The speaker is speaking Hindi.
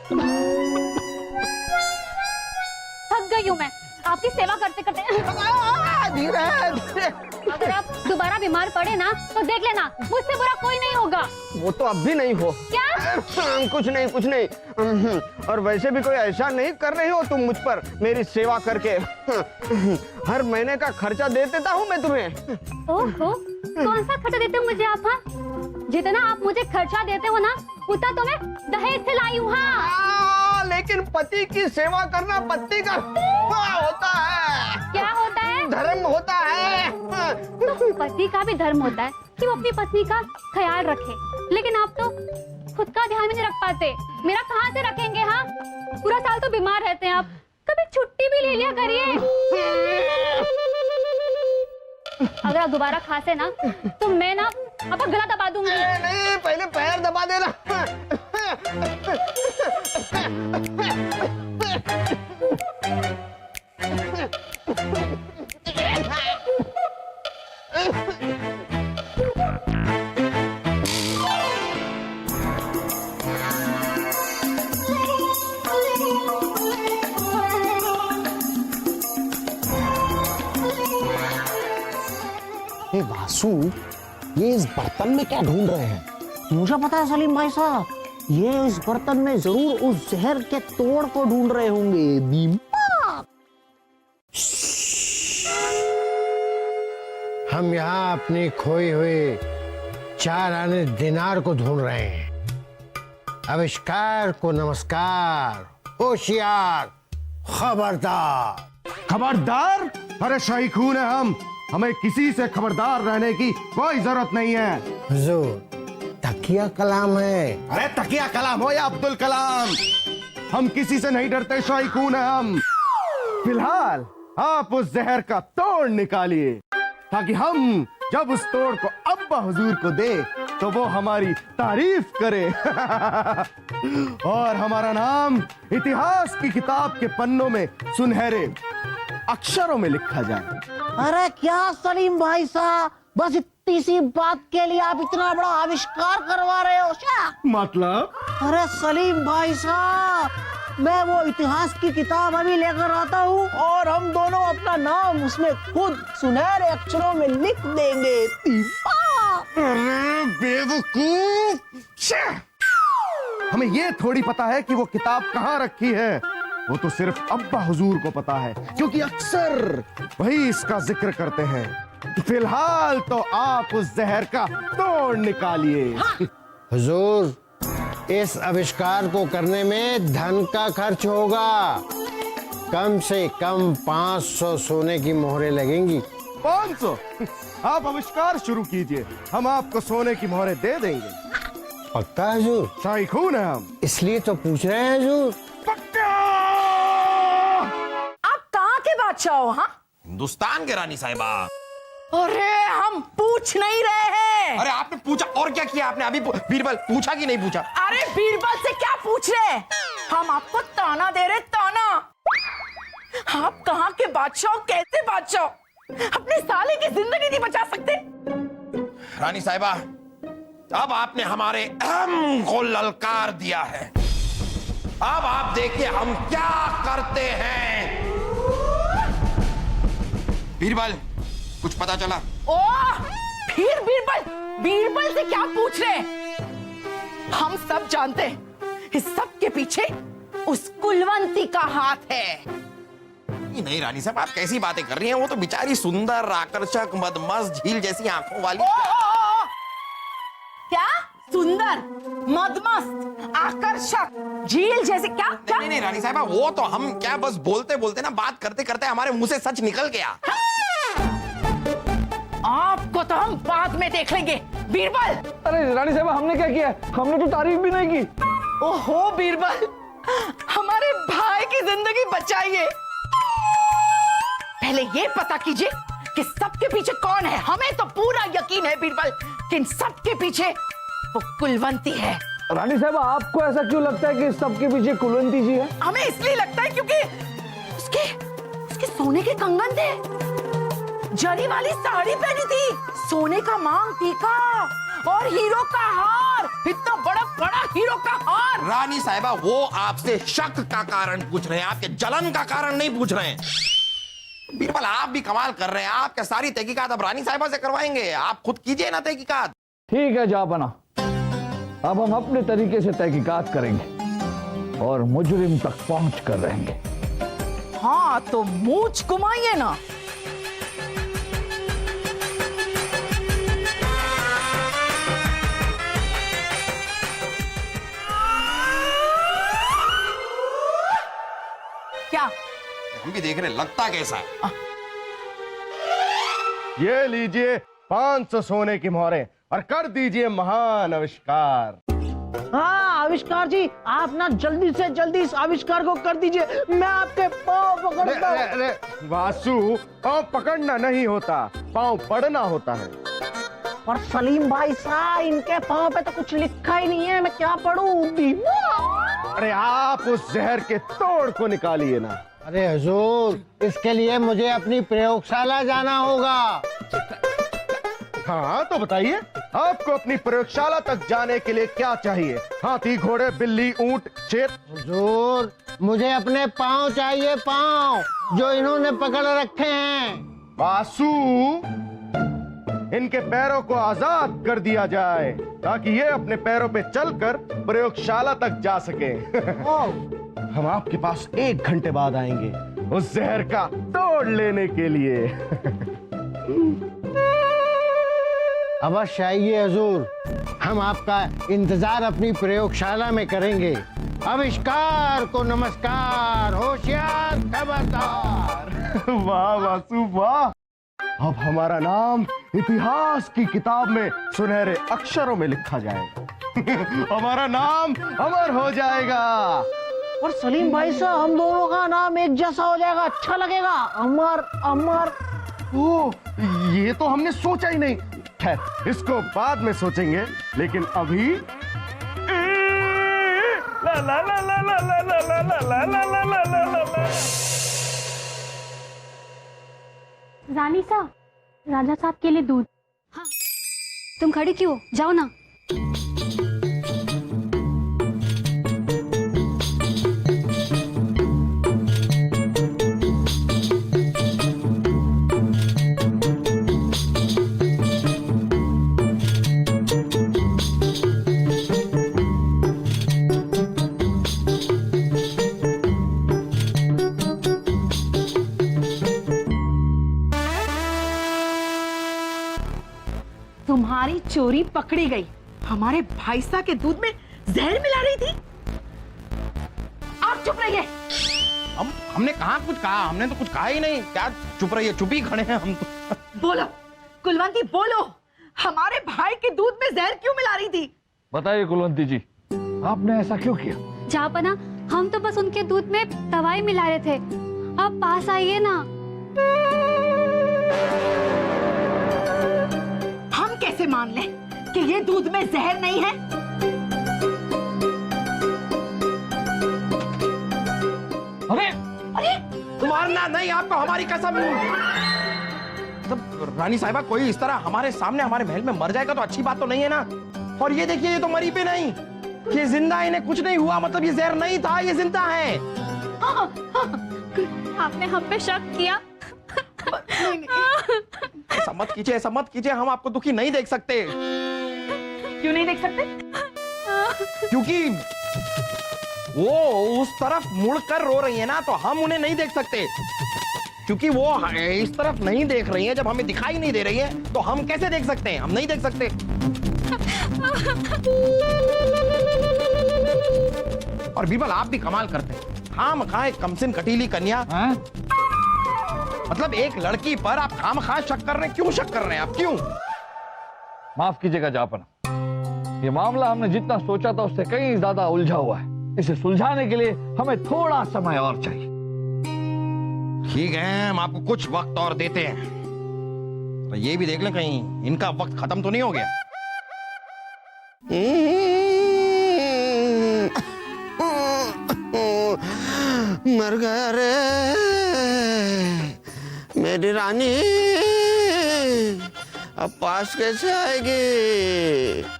थक गई हूँ मैं आपकी सेवा करते करते। अगर आप दोबारा बीमार पड़े ना तो देख लेना, मुझसे बुरा कोई नहीं होगा। वो तो अब भी नहीं हो। क्या? कुछ नहीं कुछ नहीं। और वैसे भी कोई ऐसा नहीं कर रही हो तुम मुझ पर मेरी सेवा करके। हर महीने का खर्चा दे देता हूँ मैं तुम्हें। ओहो, कौन सा खर्चा देते हो मुझे आप? हाँ, जितना आप मुझे खर्चा देते हो ना उतना तो मैं दहेज से लाई हूँ। हाँ, लेकिन पति की सेवा करना पति का होता है। क्या होता है? धर्म होता है। तो पति का भी धर्म होता है कि वो अपनी पत्नी का ख्याल रखे, लेकिन आप तो खुद का ध्यान भी नहीं रख पाते। मेरा कहाँ से रखेंगे? हाँ, पूरा साल तो बीमार रहते हैं आप, कभी छुट्टी भी ले लिया करिए। अगर आप दोबारा खांसे ना तो मैं ना आपका गला दबा दूंगी। नहीं, पहले पैर दबा देना। वासु, ये इस बर्तन में क्या ढूंढ रहे हैं? मुझे पता है सलीम भाई साहब, ये इस बर्तन में जरूर उस जहर के तोड़ को ढूंढ रहे होंगे। हम यहाँ अपनी खोई हुई 4 आने दिनार को ढूंढ रहे हैं। आविष्कार को नमस्कार, होशियार, खबरदार। खबरदार? अरे शाही खून है हम, हमें किसी से खबरदार रहने की कोई जरूरत नहीं है। हुजूर, तकिया कलाम है। अरे तकिया कलाम हो या अब्दुल कलाम, हम किसी से नहीं डरते, शाही खून है हम। फिलहाल आप उस जहर का तोड़ निकालिए ताकि हम जब उस तोड़ को अब्बा हुजूर को दे तो वो हमारी तारीफ करे और हमारा नाम इतिहास की किताब के पन्नों में सुनहरे अक्षरों में लिखा जाए। अरे क्या सलीम भाई साहब, बस इतनी सी बात के लिए आप इतना बड़ा आविष्कार करवा रहे हो क्या? मतलब? अरे सलीम भाई साहब, मैं वो इतिहास की किताब अभी लेकर आता हूँ और हम दोनों अपना नाम उसमें खुद सुनहरे अक्षरों में लिख देंगे। अरे बेवकूफ, हमें ये थोड़ी पता है कि वो किताब कहाँ रखी है। वो तो सिर्फ अब्बा हुजूर को पता है क्योंकि अक्सर वही इसका जिक्र करते हैं। फिलहाल तो आप उस जहर का तोड़ निकालिए। हुजूर, इस आविष्कार को करने में धन का खर्च होगा। कम से कम 500 सोने की मोहरें लगेंगी। 500? आप आविष्कार शुरू कीजिए, हम आपको सोने की मोहरें दे देंगे। पक्का हुजूर? शाही खून है हम, इसलिए तो पूछ रहे हैं हुजूर। पक्का। आप कहाँ के बादशाह हो? हाँ, हिंदुस्तान के रानी साहिबा। अरे हम पूछ नहीं रहे हैं। अरे आपने पूछा और क्या किया आपने? अभी बीरबल पूछा कि नहीं पूछा? अरे बीरबल से क्या पूछ रहे? हम आपको ताना दे रहे, ताना। आप कहाँ के बादशाह, कैसे बादशाह? अपने साले की जिंदगी नहीं बचा सकते? रानी साहिबा, अब आपने हमारे अहम को ललकार दिया है। अब आप देखिए हम क्या करते हैं। बीरबल, कुछ पता चला? ओह, फिर बीरबल, बीरबल से क्या पूछ रहे? हम सब जानते हैं इस सब के पीछे उस कुलवंती का हाथ है। नहीं रानी साहब, आप कैसी बातें कर रही हैं? वो तो बेचारी सुंदर, आकर्षक, मदमस्त, झील जैसी आंखों वाली। क्या सुंदर, मदमस्त, आकर्षक, झील जैसे? क्या क्या? नहीं रानी साहब, वो तो हम क्या बस बोलते बोलते ना, बात करते करते हमारे मुंह से सच निकल गया। आपको तो हम बाद में देख लेंगे। बीरबल! अरे रानी साहब, हमने क्या किया? हमने तो तारीफ भी नहीं की। ओहो बीरबल, हमारे भाई की जिंदगी बचाइए। पहले ये पता कीजिए कि सबके पीछे कौन है। हमें तो पूरा यकीन है बीरबल कि इन सबके पीछे वो कुलवंती है। रानी साहब, आपको ऐसा क्यों लगता है कि सबके पीछे कुलवंती जी है? हमें इसलिए लगता है क्योंकि उसके सोने के कंगन थे, जरी वाली साड़ी पहनी थी, सोने का मांग टीका और हीरो का हार, इतना बड़ा बड़ा हीरो का हार। रानी साहिबा, वो आपसे शक का कारण पूछ रहे हैं, आपके जलन का कारण नहीं पूछ रहे हैं। बीरबल, आप भी कमाल कर रहे हैं। आप क्या सारी तहकीकात अब रानी साहिबा से करवाएंगे? आप खुद कीजिए ना तहकीकात। ठीक है जापना, अब हम अपने तरीके से तहकीकात करेंगे और मुजरिम तक पहुंच कर रहेंगे। हाँ तो मूंछ घुमाइए ना। क्या? हम भी देख रहे हैं, लगता कैसा है। ये लीजिए 500 सोने की मोहरें और कर दीजिए महान आविष्कार। हाँ आविष्कार जी, आप ना जल्दी से जल्दी इस आविष्कार को कर दीजिए, मैं आपके पाँव पकड़ता हूँ। अरे वासु, पाँव पकड़ना नहीं होता, पाँव पड़ना होता है। पर सलीम भाई साहब, इनके पाँव पे तो कुछ लिखा ही नहीं है, मैं क्या पढ़ूं? अरे आप उस जहर के तोड़ को निकालिए ना। अरे हुजूर, इसके लिए मुझे अपनी प्रयोगशाला जाना होगा। हाँ तो बताइए, आपको अपनी प्रयोगशाला तक जाने के लिए क्या चाहिए? हाथी, घोड़े, बिल्ली, ऊंट, शेर? हुजूर, मुझे अपने पाँव चाहिए, पाँव जो इन्होंने पकड़ रखे हैं। वासु, इनके पैरों को आजाद कर दिया जाए ताकि ये अपने पैरों पे चलकर प्रयोगशाला तक जा सके। हम आपके पास 1 घंटे बाद आएंगे उस जहर का तोड़ लेने के लिए। अवश्य आइए हुजूर, हम आपका इंतजार अपनी प्रयोगशाला में करेंगे। आविष्कार को नमस्कार, होशियार खबरदार। वाह वासु वाह, अब हमारा नाम इतिहास की किताब में सुनहरे अक्षरों में लिखा जाएगा। हमारा नाम अमर हो जाएगा। और सलीम भाई साहब, हम दोनों का नाम एक जैसा हो जाएगा, अच्छा लगेगा। अमर अमर। ओ, ये तो हमने सोचा ही नहीं। खैर, इसको बाद में सोचेंगे, लेकिन अभी ला ला ला ला ला ला ला ला ला ला ला ला ला ला। रानी साहब, राजा साहब के लिए दूध। हाँ, तुम खड़ी क्यों? जाओ ना। तुम्हारी चोरी पकड़ी गई। हमारे भाई साहब के दूध में जहर मिला रही थी। आप चुप रहिए। हमने कहा कुछ कहा? हमने तो कुछ कहा ही नहीं। क्या चुप रहिए? चुप ही खड़े हैं हम तो। बोलो कुलवंती, बोलो, हमारे भाई के दूध में जहर क्यों मिला रही थी? बताइए कुलवंती जी, आपने ऐसा क्यों किया? जापना, हम तो बस उनके दूध में दवाई मिला रहे थे। आप पास आइए ना। हम कैसे मान लें कि ये दूध में जहर नहीं है? अरे अरे मारना नहीं आपको, हमारी कसम। तब रानी साहिबा, कोई इस तरह हमारे सामने हमारे महल में मर जाएगा तो अच्छी बात तो नहीं है ना। और ये देखिए, ये तो मरी पे नहीं, ये जिंदा, इन्हें कुछ नहीं हुआ। मतलब ये जहर नहीं था, ये जिंदा है। आपने हम पे शक किया। ऐसा मत कीजिए, ऐसा मत कीजिए। हम आपको दुखी नहीं देख सकते। क्यों नहीं देख सकते? क्योंकि वो उस तरफ मुड़कर रो रही है ना, तो हम उन्हें नहीं देख सकते। क्योंकि वो इस तरफ नहीं देख रही है, जब हमें दिखाई नहीं दे रही है तो हम कैसे देख सकते हैं? हम नहीं देख सकते। और बीरबल, आप भी कमाल करते हैं। खामखा एक कमसिन कटीली कन्या, मतलब एक लड़की पर आप खामखा शक कर रहे हैं। क्यों शक कर रहे हैं आप? क्यों? माफ कीजिएगा जापना, ये मामला हमने जितना सोचा था उससे कहीं ज्यादा उलझा हुआ है। इसे सुलझाने के लिए हमें थोड़ा समय और चाहिए। ठीक है, हम आपको कुछ वक्त और देते हैं। तो ये भी देख लें कहीं इनका वक्त खत्म तो नहीं हो गया। मर गया रे मेरी रानी, अब पास कैसे आएगी?